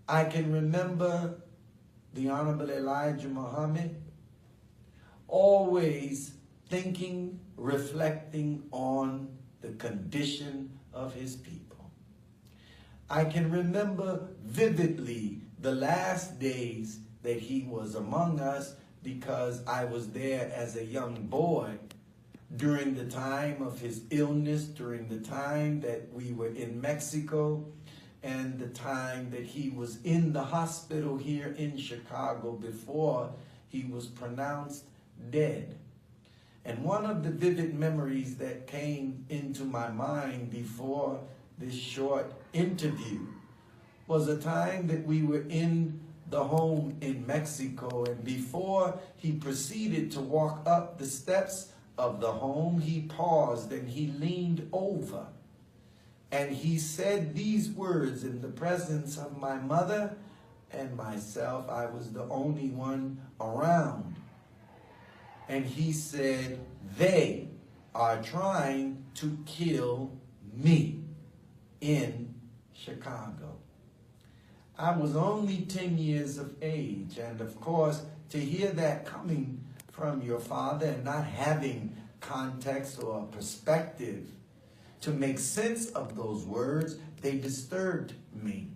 I can remember the Honorable Elijah Muhammad always thinking, reflecting on the condition of his people. I can remember vividly the last days that he was among us, because I was there as a young boy during the time of his illness, during the time that we were in Mexico, and the time that he was in the hospital here in Chicago before he was pronounced dead. And one of the vivid memories that came into my mind before this short interview was a time that we were in the home in Mexico, and before he proceeded to walk up the steps of the home, he paused and he leaned over and he said these words in the presence of my mother and myself. I was the only one around. And he said, "They are trying to kill me in Chicago." I was only 10 years of age, and of course, to hear that coming from your father and not having context or perspective to make sense of those words, they disturbed me.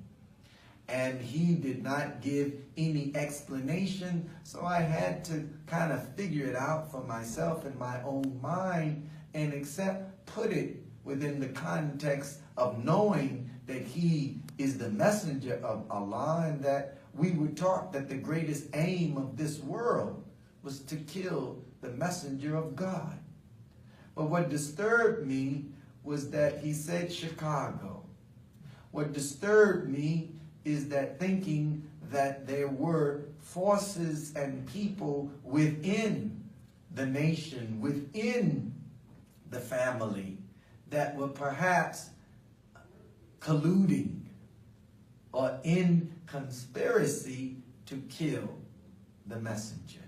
And he did not give any explanation, so I had to kind of figure it out for myself in my own mind and put it within the context of knowing that he is the messenger of Allah, and that we were taught that the greatest aim of this world was to kill the messenger of God. But what disturbed me was that he said Chicago. What disturbed me is that thinking that there were forces and people within the nation, within the family, that were perhaps colluding or in conspiracy to kill the messenger.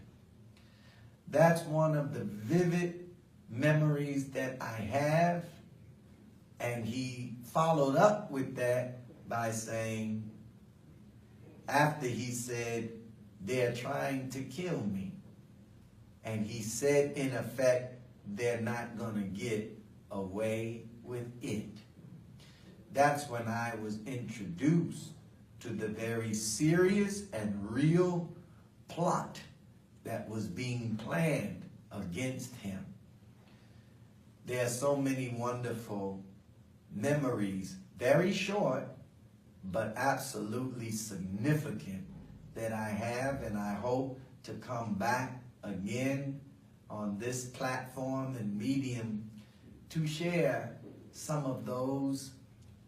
That's one of the vivid memories that I have. And he followed up with that by saying, after he said, "They're trying to kill me," and he said, in effect, "They're not going to get away with it." That's when I was introduced to the very serious and real plot that was being planned against him. There are so many wonderful memories, very short, but absolutely significant, that I have, and I hope to come back again on this platform and medium to share some of those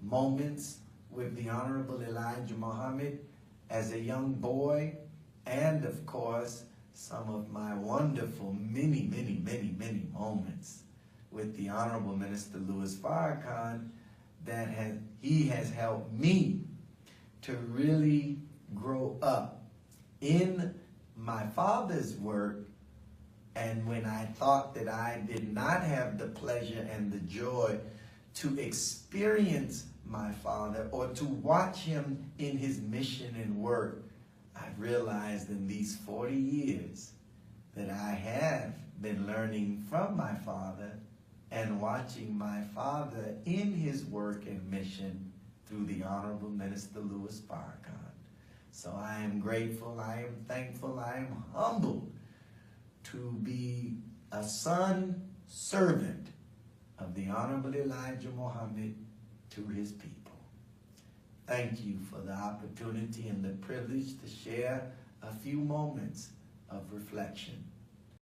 moments with the Honorable Elijah Muhammad as a young boy, and of course, some of my wonderful, many moments with the Honorable Minister Louis Farrakhan, that he has helped me to really grow up in my father's work. And when I thought that I did not have the pleasure and the joy to experience my father or to watch him in his mission and work, I realized in these 40 years that I have been learning from my father and watching my father in his work and mission through the Honorable Minister Louis Farrakhan. So I am grateful, I am thankful, I am humbled to be a son, servant of the Honorable Elijah Muhammad to his people. Thank you for the opportunity and the privilege to share a few moments of reflection.